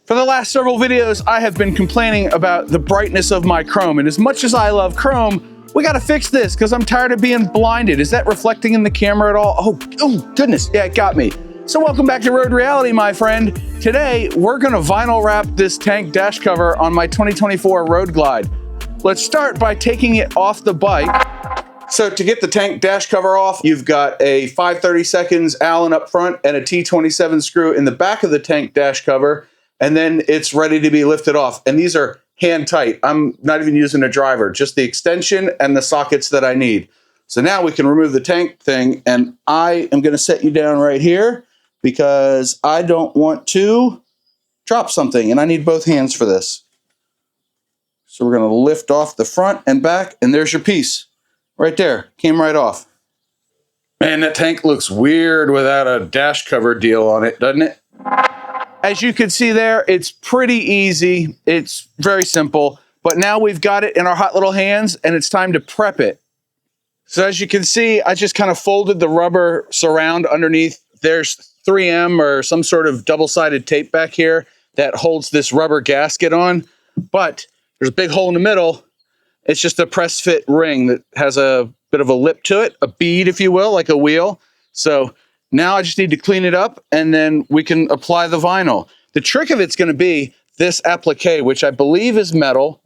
For the last several videos, I have been complaining about the brightness of my chrome, and as much as I love chrome, we gotta fix this because I'm tired of being blinded. Is that reflecting in the camera at all? Oh goodness, yeah, it got me. So welcome back to Road Reality, my friend. Today, we're gonna vinyl wrap this tank dash cover on my 2024 Road Glide. Let's start by taking it off the bike. So to get the tank dash cover off, you've got a 5/32 Allen up front and a T27 screw in the back of the tank dash cover, and then it's ready to be lifted off. And these are hand tight. I'm not even using a driver, just the extension and the sockets that I need. So now we can remove the tank thing, and I am gonna set you down right here because I don't want to drop something, and I need both hands for this. So we're gonna lift off the front and back, and there's your piece. Right there, came right off. Man, that tank looks weird without a dash cover deal on it, doesn't it? As you can see there, it's pretty easy. It's very simple, but now we've got it in our hot little hands and it's time to prep it. So as you can see, I just kind of folded the rubber surround underneath. There's 3M or some sort of double-sided tape back here that holds this rubber gasket on, but there's a big hole in the middle. It's just a press fit ring that has a bit of a lip to it, a bead, if you will, like a wheel. So now I just need to clean it up and then we can apply the vinyl. The trick of it's gonna be this applique, which I believe is metal.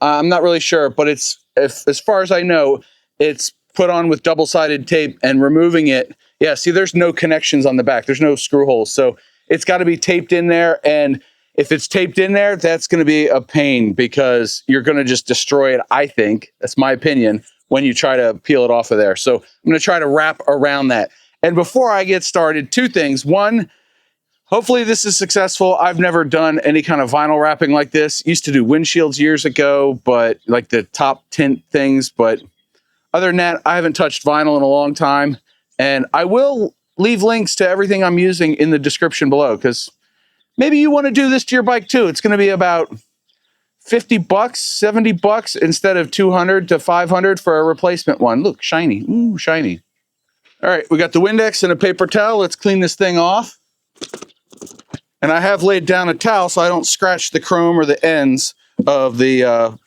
I'm not really sure, but as far as I know, it's put on with double-sided tape, and removing it, yeah, see, there's no connections on the back. There's no screw holes. So it's gotta be taped in there, and if it's taped in there, that's gonna be a pain because you're gonna just destroy it, I think. That's my opinion, when you try to peel it off of there. So I'm gonna try to wrap around that. And before I get started, two things. One, hopefully this is successful. I've never done any kind of vinyl wrapping like this. Used to do windshields years ago, but like the top tint things. But other than that, I haven't touched vinyl in a long time. And I will leave links to everything I'm using in the description below, because maybe you want to do this to your bike too. It's going to be about $50, $70 instead of $200 to $500 for a replacement one. Look, shiny. Ooh, shiny. All right, we got the Windex and a paper towel. Let's clean this thing off. And I have laid down a towel so I don't scratch the chrome or the ends of the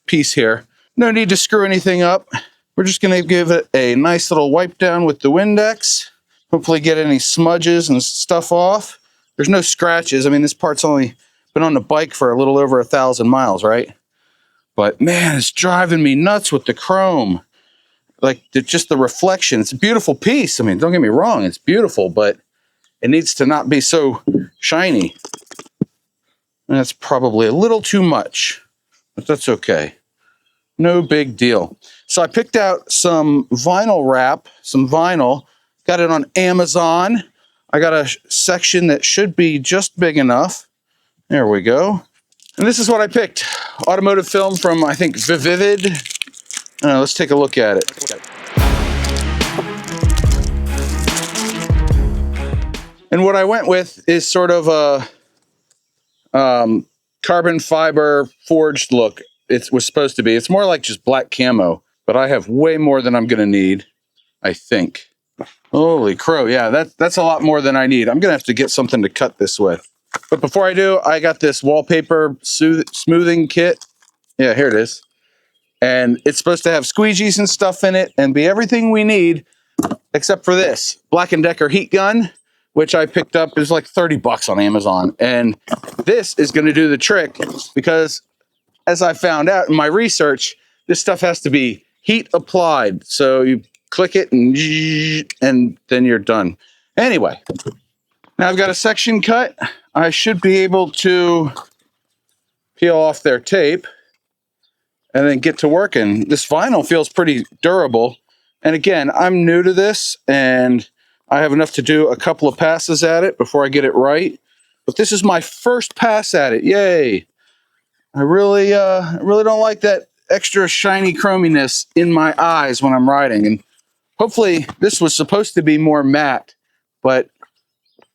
piece here. No need to screw anything up. We're just gonna give it a nice little wipe down with the Windex. Hopefully get any smudges and stuff off. There's no scratches. I mean, this part's only been on the bike for a little over 1,000 miles, right? But man, it's driving me nuts with the chrome. Like just the reflection. It's a beautiful piece. I mean, don't get me wrong, it's beautiful, but it needs to not be so shiny. And that's probably a little too much, but that's okay. No big deal. So I picked out some vinyl wrap, some vinyl, got it on Amazon. I got a section that should be just big enough. There we go. And this is what I picked. Automotive film from, I think, Vivid. Let's take a look at it. And what I went with is sort of a carbon fiber forged look. It was supposed to be. It's more like just black camo, but I have way more than I'm gonna need, I think. Holy crow, yeah, that's a lot more than I need. I'm gonna have to get something to cut this with. But before I do, I got this wallpaper smoothing kit. Yeah, here it is. And it's supposed to have squeegees and stuff in it and be everything we need, except for this Black & Decker heat gun, which I picked up. Is like $30 on Amazon. And this is going to do the trick because, as I found out in my research, this stuff has to be heat applied. So you click it and then you're done. Anyway, now I've got a section cut. I should be able to peel off their tape and then get to working. This vinyl feels pretty durable. And again, I'm new to this and I have enough to do a couple of passes at it before I get it right. But this is my first pass at it. Yay. I really don't like that extra shiny chrominess in my eyes when I'm riding. And hopefully this was supposed to be more matte, but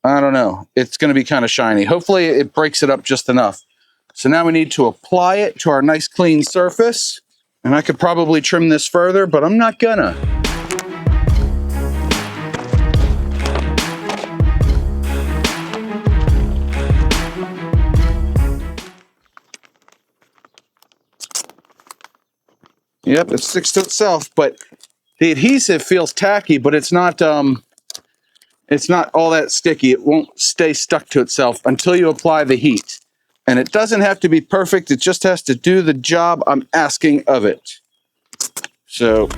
I don't know. It's going to be kind of shiny. Hopefully it breaks it up just enough. So now we need to apply it to our nice clean surface. And I could probably trim this further, but I'm not gonna. Yep, it sticks to itself, but the adhesive feels tacky, but it's not all that sticky. It won't stay stuck to itself until you apply the heat. And it doesn't have to be perfect. It just has to do the job I'm asking of it. So,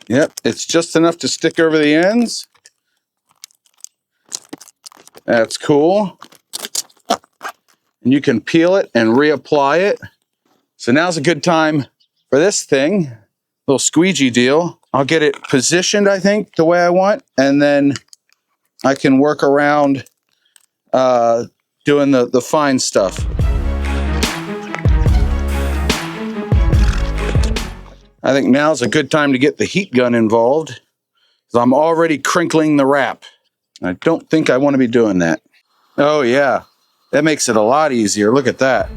yep, it's just enough to stick over the ends. That's cool. And you can peel it and reapply it. So now's a good time for this thing, little squeegee deal. I'll get it positioned, I think, the way I want, and then I can work around doing the fine stuff. I think now's a good time to get the heat gun involved, because I'm already crinkling the wrap. I don't think I want to be doing that. Oh yeah, that makes it a lot easier. Look at that.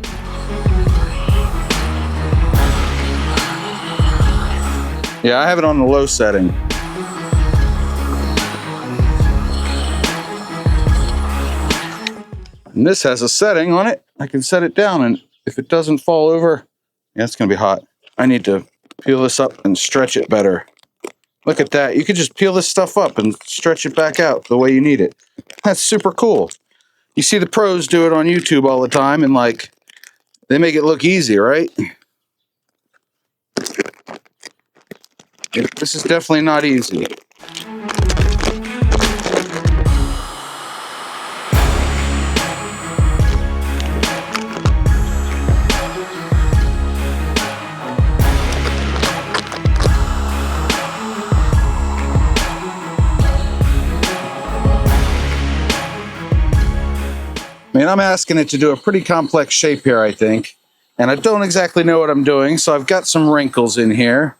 Yeah, I have it on the low setting. And this has a setting on it. I can set it down, and if it doesn't fall over, yeah, it's gonna be hot. I need to peel this up and stretch it better. Look at that. You could just peel this stuff up and stretch it back out the way you need it. That's super cool. You see the pros do it on YouTube all the time, and like, they make it look easy, right? This is definitely not easy. I mean, I'm asking it to do a pretty complex shape here, I think. And I don't exactly know what I'm doing, so I've got some wrinkles in here.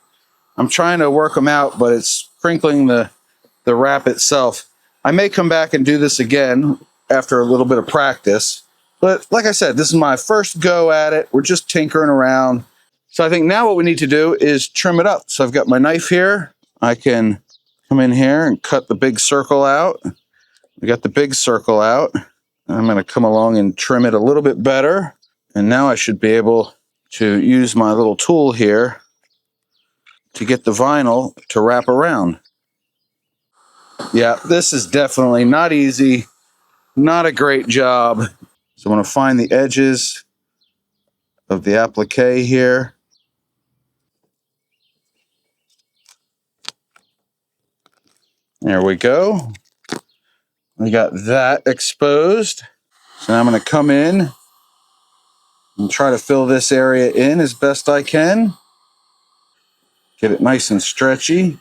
I'm trying to work them out, but it's crinkling the wrap itself. I may come back and do this again after a little bit of practice. But like I said, this is my first go at it. We're just tinkering around. So I think now what we need to do is trim it up. So I've got my knife here. I can come in here and cut the big circle out. We got the big circle out. I'm going to come along and trim it a little bit better. And now I should be able to use my little tool here to get the vinyl to wrap around. Yeah, this is definitely not easy. Not a great job. So I'm going to find the edges of the applique here. There we go. We got that exposed. So now I'm going to come in and try to fill this area in as best I can. Get it nice and stretchy.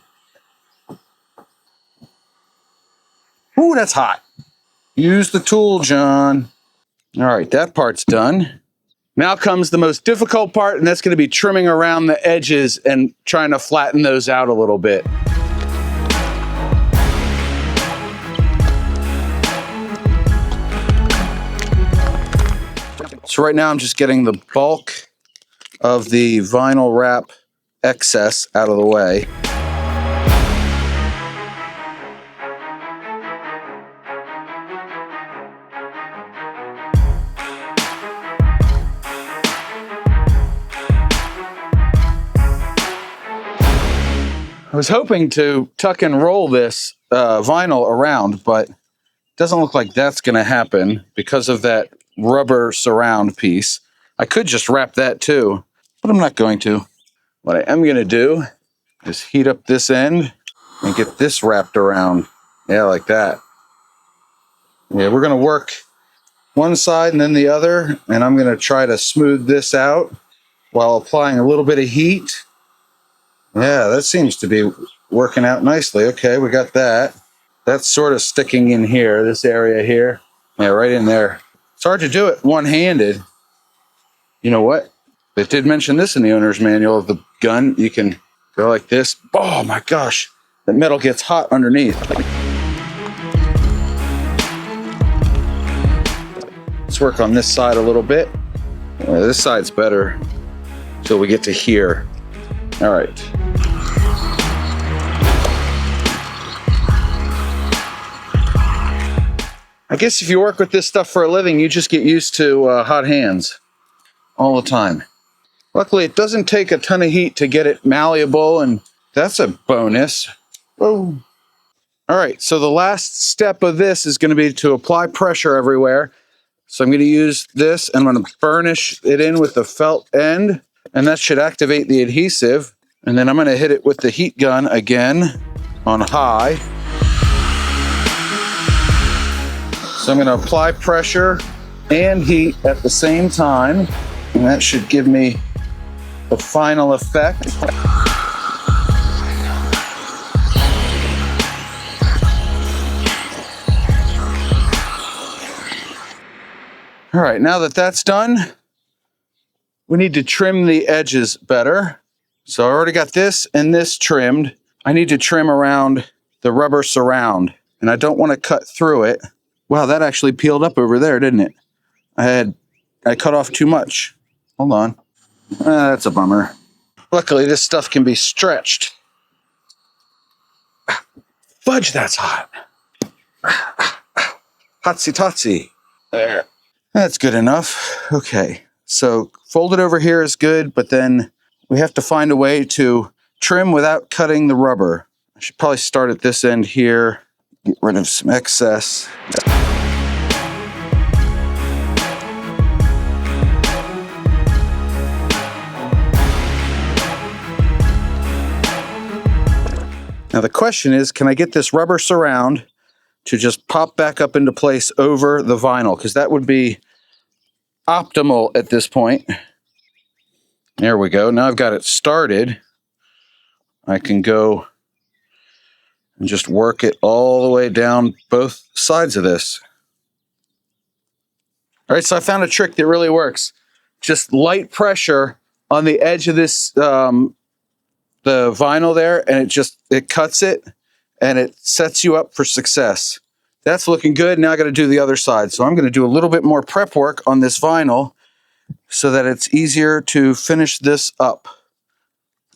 Ooh, that's hot. Use the tool, John. All right, that part's done. Now comes the most difficult part, and that's going to be trimming around the edges and trying to flatten those out a little bit. So right now I'm just getting the bulk of the vinyl wrap excess out of the way. I was hoping to tuck and roll this vinyl around, but it doesn't look like that's going to happen because of that rubber surround piece. I could just wrap that too, but I'm not going to. What I am going to do is heat up this end and get this wrapped around. Yeah, like that. Yeah, we're going to work one side and then the other, and I'm going to try to smooth this out while applying a little bit of heat. Yeah, that seems to be working out nicely. Okay, we got that. That's sort of sticking in here, this area here. Yeah, right in there. It's hard to do it one-handed. You know what? It did mention this in the owner's manual of the gun. You can go like this. Oh my gosh, the metal gets hot underneath. Let's work on this side a little bit. This side's better until we get to here. All right. I guess if you work with this stuff for a living, you just get used to hot hands all the time. Luckily, it doesn't take a ton of heat to get it malleable, and that's a bonus. Whoa. All right, so the last step of this is going to be to apply pressure everywhere. So I'm going to use this, and I'm going to burnish it in with the felt end, and that should activate the adhesive. And then I'm going to hit it with the heat gun again on high. So I'm going to apply pressure and heat at the same time, and that should give me the final effect. All right, now that that's done, we need to trim the edges better. So I already got this and this trimmed. I need to trim around the rubber surround, and I don't want to cut through it. Wow, that actually peeled up over there, didn't it? I cut off too much. Hold on. That's a bummer. Luckily, this stuff can be stretched. Fudge, that's hot. Hotsy-totsy. There. That's good enough. Okay, so fold it over here is good, but then we have to find a way to trim without cutting the rubber. I should probably start at this end here, get rid of some excess. Now the question is, can I get this rubber surround to just pop back up into place over the vinyl? Because that would be optimal at this point. There we go. Now I've got it started. I can go and just work it all the way down both sides of this. All right, so I found a trick that really works. Just light pressure on the edge of this, the vinyl there, and it cuts it, and it sets you up for success. That's looking good. Now I got to do the other side. So I'm going to do a little bit more prep work on this vinyl so that it's easier to finish this up.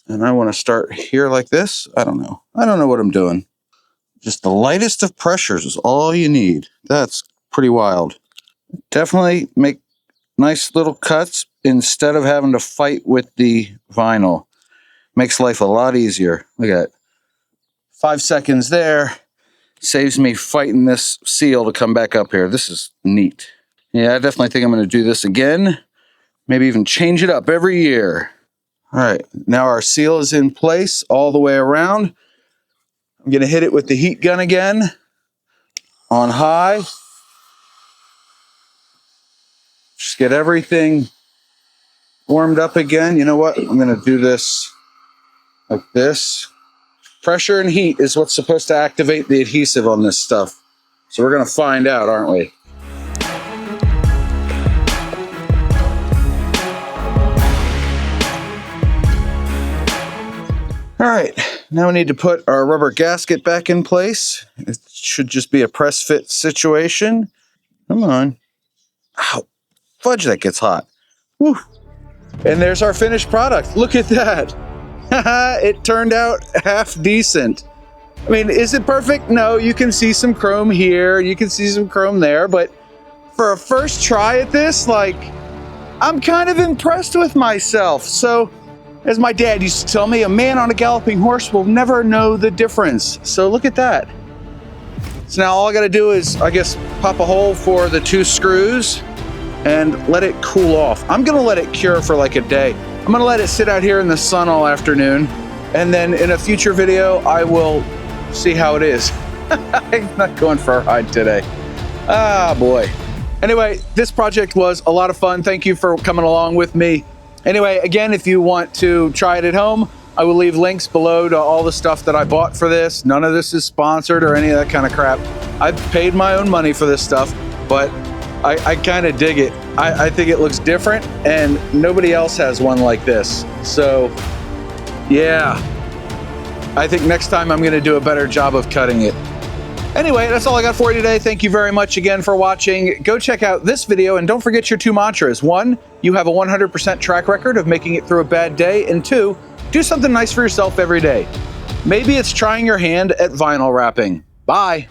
And I want to start here like this. I don't know what I'm doing. Just the lightest of pressures is all you need. That's pretty wild. Definitely make nice little cuts instead of having to fight with the vinyl. Makes life a lot easier. Look at that. 5 seconds there. Saves me fighting this seal to come back up here. This is neat. Yeah, I definitely think I'm going to do this again. Maybe even change it up every year. All right, now our seal is in place all the way around. I'm going to hit it with the heat gun again on high. Just get everything warmed up again. You know what? I'm going to do this like this. Pressure and heat is what's supposed to activate the adhesive on this stuff. So we're going to find out, aren't we? All right, now we need to put our rubber gasket back in place. It should just be a press fit situation. Come on. Ow, fudge, that gets hot. Woo. And there's our finished product. Look at that. It turned out half decent. I mean, is it perfect? No, you can see some chrome here, you can see some chrome there, but for a first try at this, like, I'm kind of impressed with myself. So, as my dad used to tell me, a man on a galloping horse will never know the difference. So look at that. So now all I gotta do is, I guess, pop a hole for the 2 screws and let it cool off. I'm gonna let it cure for like a day. I'm gonna let it sit out here in the sun all afternoon, and then in a future video, I will see how it is. I'm not going for a ride today. Ah, boy. Anyway, this project was a lot of fun. Thank you for coming along with me. Anyway, again, if you want to try it at home, I will leave links below to all the stuff that I bought for this. None of this is sponsored or any of that kind of crap. I've paid my own money for this stuff, but I kind of dig it. I think it looks different, and nobody else has one like this. So, yeah. I think next time I'm going to do a better job of cutting it. Anyway, that's all I got for you today. Thank you very much again for watching. Go check out this video, and don't forget your 2 mantras. 1, you have a 100% track record of making it through a bad day, and 2, do something nice for yourself every day. Maybe it's trying your hand at vinyl wrapping. Bye.